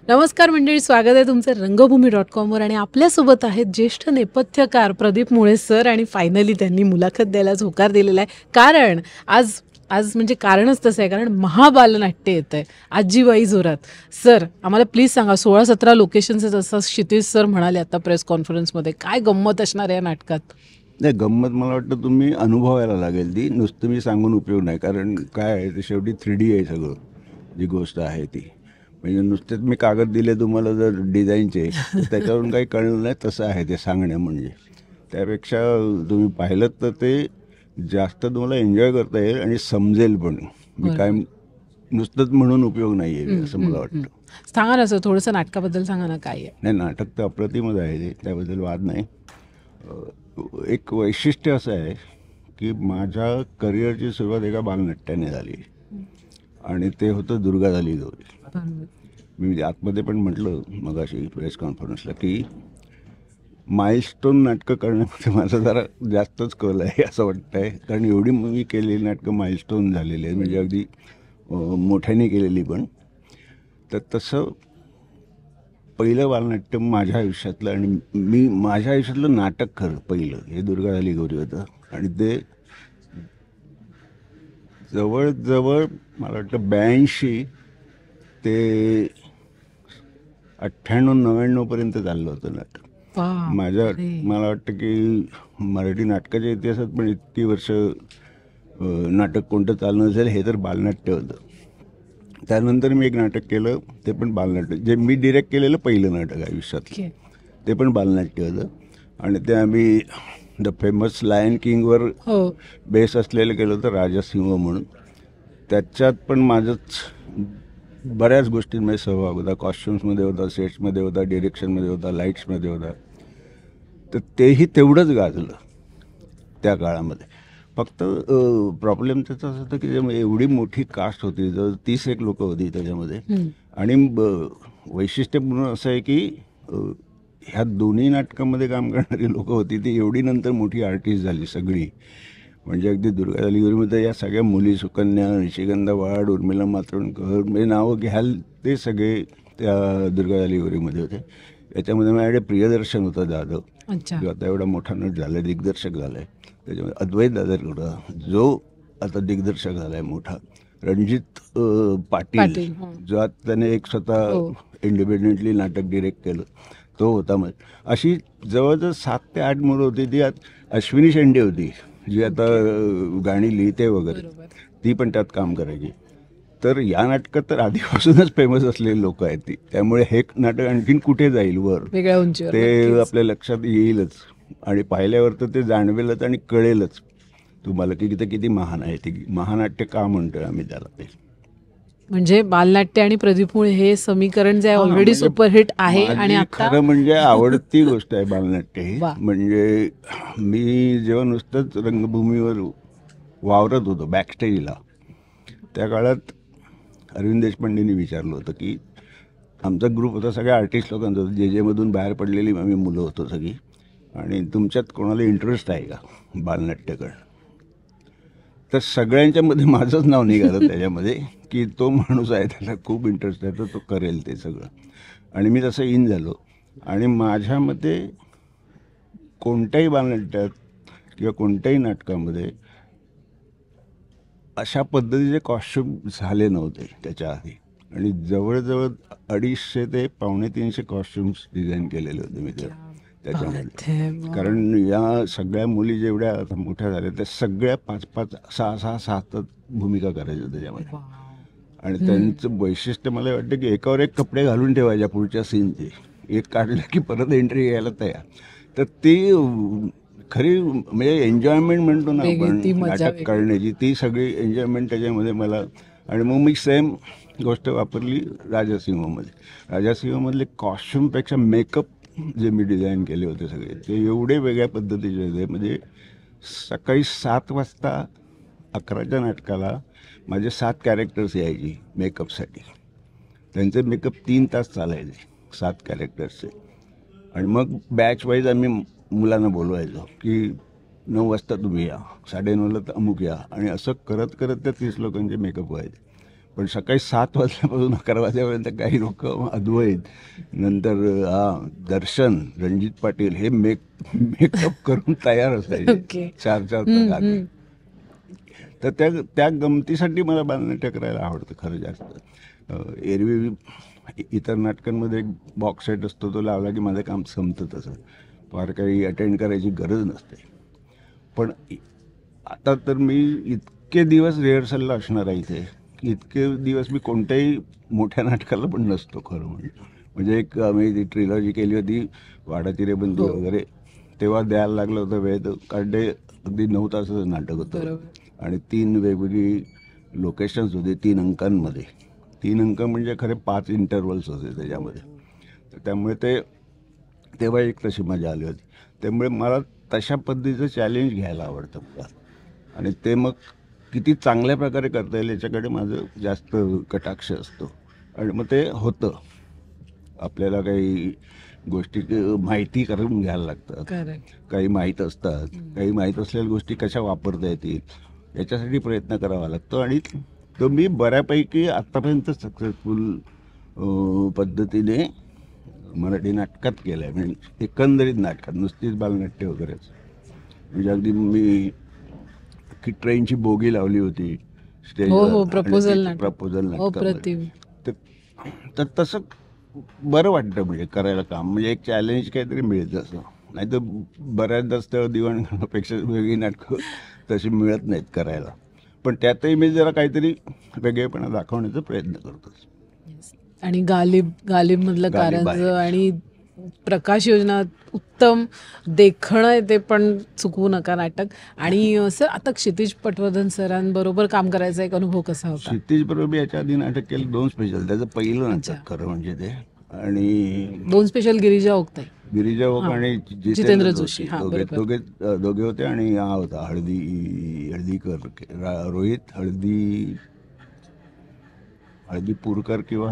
नमस्कार मंडळी, स्वागत आहे तुमचं रंगभूमी.com आणि आपल्यासोबत आहेत ज्येष्ठ नेपथ्यकार प्रदीप मुळे सर. आणि फायनली त्यांनी मुलाखत द्यायला होकार दिलेला आहे. कारण आज आज म्हणजे कारणच तसं आहे, कारण महाबालनाट्य येत आहे आजीबाई जोरात. सर, आम्हाला प्लीज सांगा, 16-17 लोकेशन्स आहेत असं क्षितिज सर म्हणाले आता प्रेस कॉन्फरन्समध्ये. काय गंमत असणार या नाटकात? नाही, गंमत मला वाटतं तुम्ही अनुभवायला लागेल. ती नुसतं मी सांगून उपयोग नाही, कारण काय आहे ते शेवटी 3D आहे सगळं, जी गोष्ट आहे ती. म्हणजे नुसतेच मी कागद दिले तुम्हाला जर डिझाईनचे, तर त्याच्यावरून काही कळलं नाही. तसं आहे ते सांगणं. म्हणजे त्यापेक्षा तुम्ही पाहिलं तर ते जास्त तुम्हाला एन्जॉय करता येईल आणि समजेल पण. मी काय नुसतंच म्हणून उपयोग नाही आहे असं मला वाटतं. सांगा ना सर, थोडंसं नाटकाबद्दल सांगा ना. काय आहे? नाही, नाटक तर अप्रतिमच आहे ते, त्याबद्दल वाद नाही. एक वैशिष्ट्य असं आहे की माझ्या करिअरची सुरुवात एका बालनाट्याने झाली आणि ते होतं दुर्गा झाली गौरी. मी आतमध्ये पण म्हटलं मगाशी प्रेस कॉन्फरन्सला की माइलस्टोन नाटकं करण्यामध्ये माझा जरा जास्तच कल आहे असं वाटतं आहे. कारण एवढी मी केलेली नाटकं माइलस्टोन झालेली आहे, म्हणजे अगदी मोठ्याने केलेली पण. तर तसं पहिलं बालनाट्य माझ्या आयुष्यातलं, आणि मी माझ्या आयुष्यातलं नाटक खरं पहिलं हे दुर्गा झाली गौरी होतं. आणि ते जवळजवळ मला वाटतं 82 ते 98-99पर्यंत चाललं होतं नाटक. मला वाटतं की मराठी नाटकाच्या इतिहासात पण इतकी वर्ष नाटक कोणतं चाललं नसेल हे तर बालनाट्य होतं. त्यानंतर मी एक नाटक केलं, ते पण बालनाट्य, जे मी डिरेक्ट केलेलं पहिलं नाटक आयुष्यातलं, ते पण बालनाट्य होतं. आणि ते आम्ही द फेमस लायन किंगवर बेस असलेलं केलं होतं, राजासिंह म्हणून. त्याच्यात पण माझंच बऱ्याच गोष्टींमध्ये सहभाग होता. कॉस्ट्युम्समध्ये होता, सेट्समध्ये होता, डिरेक्शनमध्ये होता, लाईट्समध्ये होता. तर तेही तेवढंच गाजलं त्या काळामध्ये. फक्त प्रॉब्लेम त्याचा असं होता की एवढी मोठी कास्ट होती, जर 31 लोक होती त्याच्यामध्ये. आणि वैशिष्ट्यपूर्ण असं आहे की ह्या दोन्ही नाटकामध्ये काम करणारी लोकं होती ती एवढी नंतर मोठी आर्टिस्ट झाली सगळी. म्हणजे अगदी दुर्गा झाली गौरीमध्ये या सगळ्या मुली, सुकन्या, निशिगंधा वाड, उर्मिला मातोंडकर, म्हणजे नावं घ्याल ते सगळे त्या दुर्गा झाली गौरीमध्ये होते. याच्यामध्ये माझ्याकडे प्रियदर्शन होता जाधव, जो आता एवढा मोठा नट झाला आहे, दिग्दर्शक झाला आहे. त्याच्यामध्ये अद्वैत दादर होता, जो आता दिग्दर्शक झाला आहे मोठा. रणजित पाटील, जो आता त्याने एक स्वतः इंडिपेंडेंटली नाटक डिरेक्ट केलं, तो होता. मग अशी जवळजवळ 7 ते 8 मुलं होती. ती अश्विनी शेंडे होती, जी आता गाणी लिहिते वगैरे, ती पण त्यात काम करायची. तर या नाटकात तर आधीपासूनच फेमस असलेली लोक आहेत ती, त्यामुळे हे नाटक आणखीन कुठे जाईल वर ते आपल्या लक्षात येईलच. आणि पाहिल्यावर तर ते जाणवेलच आणि कळेलच तुम्हाला की ते किती महान आहे. ती महानाट्य का म्हणतोय आम्ही त्याला. ते म्हणजे बालनाट्य आणि प्रदीप मुळे हे समीकरण जे ऑलरेडी सुपरहिट आहे. आणि खरं म्हणजे आवडती गोष्ट आहे बालनाट्य ही. म्हणजे मी जेव्हा नुसतंच रंगभूमीवर वावरत होतो बॅकस्टेजला, त्या काळात अरविंद देशपांडेंनी विचारलं होतं की आमचा ग्रुप होता सगळ्या आर्टिस्ट लोकांचा होता, जे मधून बाहेर पडलेली आम्ही मुलं होतो सगळी, आणि तुमच्यात कोणाला इंटरेस्ट आहे का बालनाट्यकडं? तर सगळ्यांच्यामध्ये माझंच नाव निघालं त्याच्यामध्ये की तो माणूस आहे, त्याला खूप इंटरेस्ट आहे, तर तो करेल ते सगळं. आणि मी तसं इन झालो. आणि माझ्यामध्ये कोणत्याही बालनाट्यात किंवा कोणत्याही नाटकामध्ये अशा पद्धतीचे कॉस्ट्युम झाले नव्हते त्याच्या आधी. आणि जवळजवळ 250 ते 250 कॉस्ट्युम्स डिझाईन केलेले होते मी त्याच्यामध्ये. कारण या सगळ्या मुली जेवढ्या मोठ्या झाल्या त्या सगळ्या 5-5, 6-6, 7 भूमिका करायच्या त्याच्यामध्ये. आणि त्यांचं वैशिष्ट्य मला वाटतं की एकावर एक कपडे घालून ठेवायच्या पुढच्या सीनचे, एक काढलं की परत एंट्री घ्यायला तयार. तर ती खरी म्हणजे एन्जॉयमेंट म्हणतो ना आपण नाटक करण्याची, ती सगळी एन्जॉयमेंट त्याच्यामध्ये मला. आणि मग मी सेम गोष्ट वापरली राजासिंहमध्ये. राजासिंहमधले कॉस्ट्युमपेक्षा मेकअप जे मी डिझाईन केले होते सगळे, ते एवढे वेगळ्या पद्धतीचे होते. म्हणजे सकाळी 7 वाजता 11च्या नाटकाला माझे 7 कॅरेक्टर्स यायची मेकअपसाठी. त्यांचे मेकअप 3 तास चालायचे 7 कॅरेक्टर्सचे. आणि मग बॅच वाईज आम्ही मुलांना बोलवायचो की 9 वाजता तुम्ही या, 9:30ला तर अमुक या. आणि असं करत करत त्या 30 लोकांचे मेकअप व्हायचे. पण सकाळी 7 वाजल्यापासून 11 वाजेपर्यंत काही लोक अद्वैत, नंतर दर्शन, रणजित पाटील हे मेकअप करून तयार असायचे 4-4 तास आधी. तर त्या गमतीसाठी मला बालनाट्य करायला आवडतं खरं जास्त. एरवी इतर नाटकांमध्ये एक बॉक्स सेट असतो, तो लावला की माझं काम संपतं. तसं फार काही अटेंड करायची गरज नसते. पण आता तर मी इतके दिवस रिहर्सलला असणार आहे इथे, इतके दिवस मी कोणत्याही मोठ्या नाटकाला पण नसतो खरं म्हणजे एक आम्ही ती ट्रिलॉजी केली होती वाडाची रे बंदी वगैरे, तेव्हा द्यायला लागलं होतं वेळ. तर काढे अगदी 9 तासाचं नाटक होतं आणि 3 वेगवेगळी लोकेशन्स होते 3 अंकांमध्ये. 3 अंक म्हणजे खरे 5 इंटरवल्स होते त्याच्यामध्ये. तर त्यामुळे तेव्हा एक तशी मजा आली होती. त्यामुळे मला तशा पद्धतीचं चॅलेंज घ्यायला आवडतं मला, आणि ते मग किती चांगल्या प्रकारे करता येईल याच्याकडे माझं जास्त कटाक्ष असतो. आणि मग ते होतं. आपल्याला काही गोष्टी माहिती करून घ्यायला लागतात, काही माहीत असतात, काही माहीत असलेल्या गोष्टी कशा वापरता येतील याच्यासाठी प्रयत्न करावा लागतो. आणि तो मी बऱ्यापैकी आत्तापर्यंत सक्सेसफुल पद्धतीने मराठी नाटकात केलं आहे. म्हणजे एकंदरीत नाटकात, नुसतीच बालनाट्य वगैरेच. म्हणजे अगदी मी की ट्रेनची बोगी लावली होती स्टेजवर, प्रपोजल नाटकामध्ये. तर तसं बरं वाटतं म्हणजे करायला काम, म्हणजे एक चॅलेंज काहीतरी मिळतं असं. नाही तर बऱ्याचदा स्थळ दिवाणपेक्षा वेगळी नाटकं तशी मिळत नाहीत करायला. पण त्यातही मी जरा काहीतरी वेगळेपणा दाखवण्याचा प्रयत्न करतो. आणि गालिब मधलं कारंज आणि प्रकाश योजना उत्तम देखणं आहे, ते पण चुकवू नका नाटक. आणि सर आता क्षितिज पटवर्धन सरांबरोबर काम करायचा एक अनुभव कसा होता? क्षितिज बरोबर याच्या आधी नाटक केलं 2 स्पेशल, त्याचं पहिलं नाटक खरं म्हणजे ते. आणि 2 स्पेशल गिरिजा ओक आणि जितेंद्र जोशी दोघे होते. आणि हा होता हळदीकर, रोहित हळदीपूरकर किंवा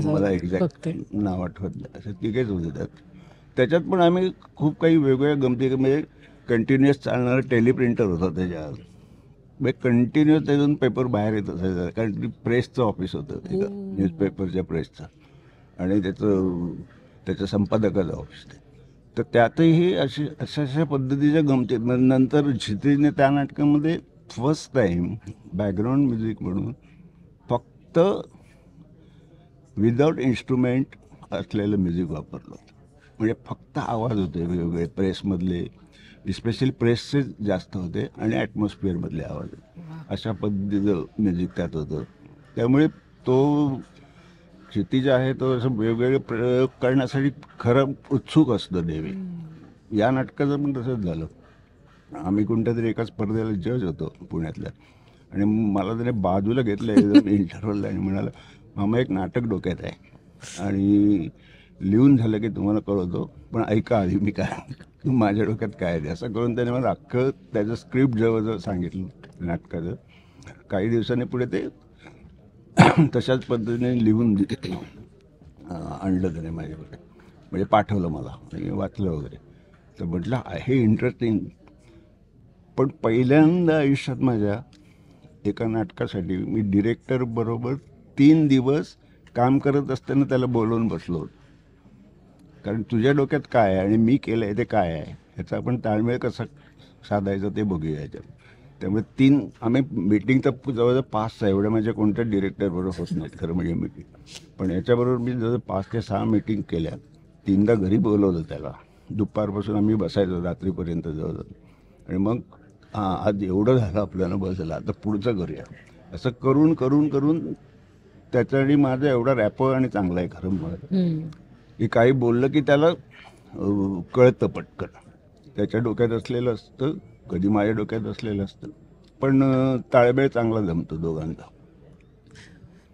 मला एक्झॅक्ट नाव आठवत नाही, असे तिघेच होते त्याच्यात. पण आम्ही खूप काही वेगवेगळ्या गमती, म्हणजे कंटिन्युअस चालणारं टेलिप्रिंटर होतं त्याच्यात. म्हणजे कंटिन्युअस त्यातून पेपर बाहेर येत असायचं, कारण प्रेसचं ऑफिस होतं तिथं, न्यूजपेपरच्या प्रेसचं, आणि त्याचं संपादकाचं ऑफिस. तर त्यातही अशा पद्धतीच्या गमतीत. नंतर क्षितिजने त्या नाटकामध्ये फर्स्ट टाईम बॅकग्राऊंड म्युझिक म्हणून फक्त विदाउट इन्स्ट्रुमेंट असलेलं म्युझिक वापरलं. म्हणजे फक्त आवाज होते वेगवेगळे प्रेसमधले, स्पेशली प्रेसचे जास्त होते, आणि ॲटमॉस्फिअरमधले आवाज, अशा पद्धतीचं म्युझिक त्यात होतं. त्यामुळे तो क्षितिज आहे तो असं वेगवेगळे प्रयोग करण्यासाठी खरं उत्सुक असतं नेहमी. या नाटकाचं पण तसंच झालं. आम्ही कोणत्या तरी एका स्पर्धेला जज होतो पुण्यातल्या, आणि मला त्याने बाजूला घेतलं एकदम इंटरव्हलला आणि म्हणाला, मामा एक नाटक डोक्यात आहे आणि लिहून झालं की तुम्हाला कळवतो, पण ऐका आधी मी काय माझ्या डोक्यात काय आहे. असं करून त्याने मला अख्खं त्याचं स्क्रिप्ट जवळजवळ सांगितलं नाटकाचं. काही दिवसांनी पुढे ते तशाच पद्धतीने लिहून आणलं त्याने माझ्याकडे, म्हणजे पाठवलं मला, वाचलं वगैरे. तर म्हटलं आहे इंटरेस्टिंग. पण पहिल्यांदा आयुष्यात माझ्या एका नाटकासाठी मी डिरेक्टर बरोबर 3 दिवस काम करत असताना त्याला बोलवून बसलो होतो. कारण तुझ्या डोक्यात काय आहे आणि मी केलं आहे ते काय आहे ह्याचा आपण ताळमेळ कसा साधायचा ते बघूया याच्यात. त्यामुळे आम्ही मीटिंग तर जवळजवळ 5-6, एवढ्या माझ्या कोणत्या डिरेक्टरबरोबर होत नाहीत खरं म्हणजे मीटिंग. पण याच्याबरोबर मी जवळ 5 ते 6 मीटिंग केल्या. 3दा घरी बोलवलं त्याला. दुपारपासून आम्ही बसायचो रात्रीपर्यंत जवळजवळ. आणि मग आज एवढं झालं आपल्याला, बसलं आता पुढचं करूया. असं करून करून करून त्याच्यासाठी माझं एवढा रॅपो आणि चांगला आहे खरं मला, की काही बोललं की त्याला कळतं पटकन. त्याच्या डोक्यात असलेलं असतं, कधी माझ्या डोक्यात असलेलं असतं, पण ताळमेळ चांगला जमतो दोघांचा.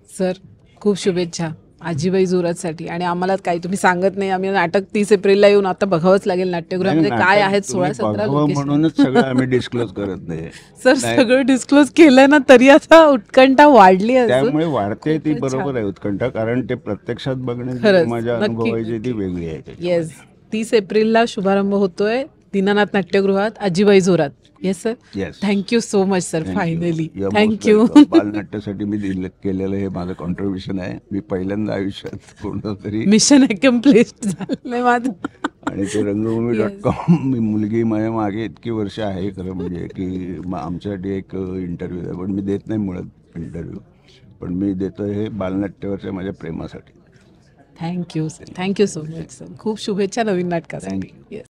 सर खूप शुभेच्छा आजीबाई जोरातसाठी. आणि आम्हाला काही तुम्ही सांगत नाही, आम्ही नाटक 30 एप्रिलला येऊन आता बघावंच लागेल नाट्यगृहामध्ये काय आहेत 16-17 म्हणूनच सगळं आम्ही डिस्क्लोज करत नाही. सर सगळं डिस्क्लोज केलं ना तरी आता उत्कंठा वाढली आहे. त्यामुळे वाढते ती बरोबर आहे उत्कंठा, कारण ते प्रत्यक्षात बघण्याची माझ्या अनुभवाची ती वेगळी आहे. येस, 30 एप्रिलला शुभारंभ होतोय दीनानाथ नाट्यगृहात आजीबाई जोरात. Yes sir. Yes. Thank you so much sir. Finally You're most thank you. welcome. बालनाट्यासाठी मी केलेलं हे माझं कॉन्ट्रीब्युशन आहे. मी पहिल्यांदा आयुष्यात कोणतं तरी मिशन अकम्प्लिश्ड झालंय माझं. आणि ते रंगभूमी.com मी मुलगी माझ्या मागे इतकी वर्ष आहे खरं म्हणजे की आमच्यासाठी एक इंटरव्ह्यू आहे, पण मी देत नाही मुळात इंटरव्ह्यू, पण मी देतो हे बालनाट्यावरच्या माझ्या प्रेमासाठी. Thank you sir. Thank you so much sir. खूप शुभेच्छा नवीन नाटकासाठी. येस.